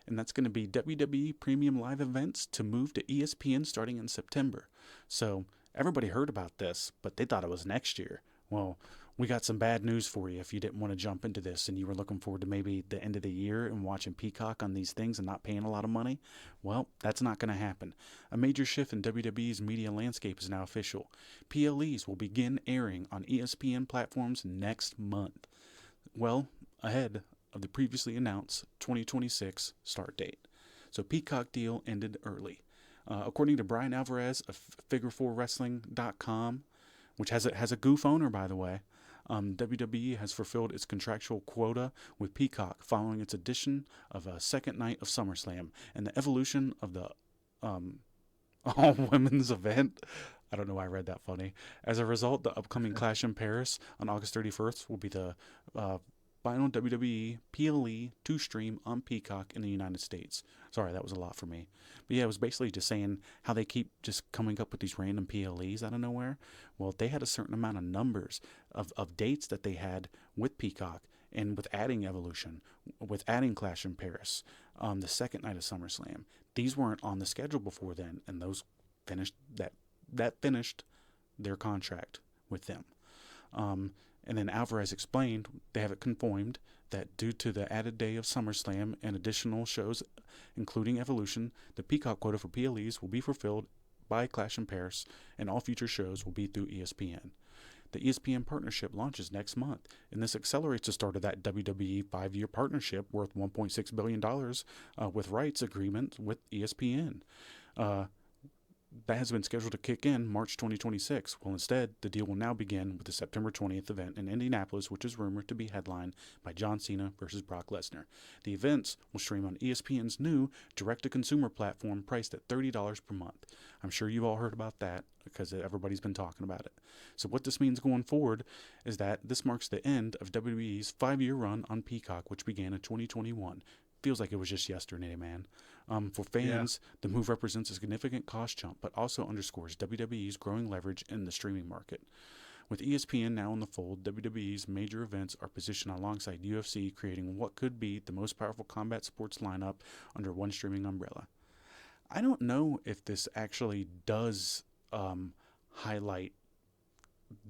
And that's going to be WWE Premium Live Events to move to ESPN starting in September. So everybody heard about this, but they thought it was next year. Well, we got some bad news for you if you didn't want to jump into this and you were looking forward to maybe the end of the year and watching Peacock on these things and not paying a lot of money. Well, that's not going to happen. A major shift in WWE's media landscape is now official. PLEs will begin airing on ESPN platforms next month. Well, ahead of the previously announced 2026 start date. So Peacock deal ended early. According to Brian Alvarez of Figure4Wrestling.com, which has a goof owner, by the way, WWE has fulfilled its contractual quota with Peacock following its addition of a second night of SummerSlam and the evolution of the all-women's event. I don't know why I read that funny. As a result, the upcoming Clash in Paris on August 31st will be the final WWE PLE to stream on Peacock in the United States. Sorry, that was a lot for me. But yeah, it was basically just saying how they keep just coming up with these random PLEs out of nowhere. Well, they had a certain amount of numbers of dates that they had with Peacock, and with adding Evolution, with adding Clash in Paris, the second night of SummerSlam. These weren't on the schedule before then, and those finished that finished their contract with them. And then Alvarez explained they have it confirmed that due to the added day of SummerSlam and additional shows, including Evolution, the Peacock quota for PLEs will be fulfilled by Clash in Paris, and all future shows will be through ESPN. The ESPN partnership launches next month, and this accelerates the start of that WWE 5-year partnership worth $1.6 billion with rights agreement with ESPN. That has been scheduled to kick in March 2026. Well, instead, the deal will now begin with the September 20th event in Indianapolis, which is rumored to be headlined by John Cena versus Brock Lesnar. The events will stream on ESPN's new direct-to-consumer platform priced at $30 per month. I'm sure you've all heard about that because everybody's been talking about it. So what this means going forward is that this marks the end of WWE's 5-year run on Peacock, which began in 2021. Feels like it was just yesterday, man. For fans, the move represents a significant cost jump, but also underscores WWE's growing leverage in the streaming market. With ESPN now in the fold, WWE's major events are positioned alongside UFC, creating what could be the most powerful combat sports lineup under one streaming umbrella. I don't know if this actually does highlight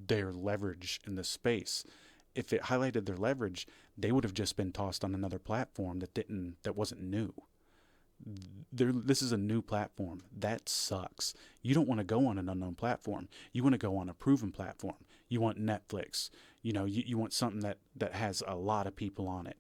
their leverage in the space. If it highlighted their leverage, they would have just been tossed on another platform that wasn't new. This is a new platform. That sucks. You don't want to go on an unknown platform. You want to go on a proven platform. You want Netflix. You want something that has a lot of people on it.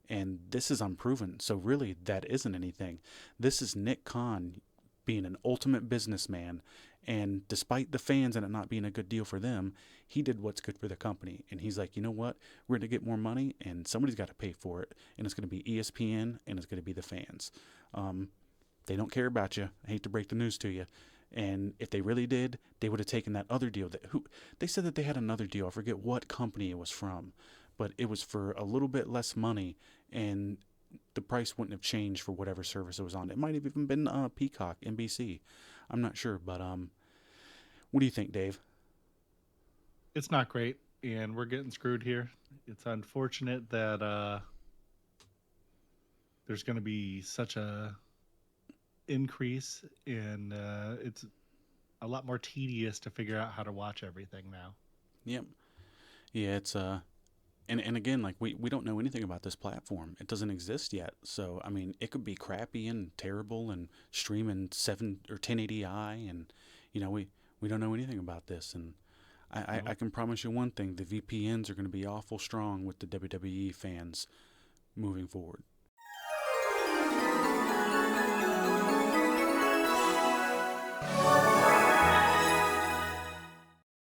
And this is unproven. So really, that isn't anything. This is Nick Khan being an ultimate businessman. And despite the fans and it not being a good deal for them, he did what's good for the company. And he's like, you know what? We're going to get more money and somebody's got to pay for it. And it's going to be ESPN and it's going to be the fans. They don't care about you. I hate to break the news to you. And if they really did, they would have taken that other deal. They said that they had another deal. I forget what company it was from, but it was for a little bit less money, and the price wouldn't have changed for whatever service it was on. It might have even been Peacock, NBC. I'm not sure, but what do you think, Dave? It's not great, and we're getting screwed here. It's unfortunate that there's going to be such a increase, and it's a lot more tedious to figure out how to watch everything now. Yep. Yeah, it's and again, like we don't know anything about this platform. It doesn't exist yet. So I mean, it could be crappy and terrible and streaming 7 or 1080i, and we don't know anything about this. And I can promise you one thing: the VPNs are going to be awful strong with the WWE fans moving forward.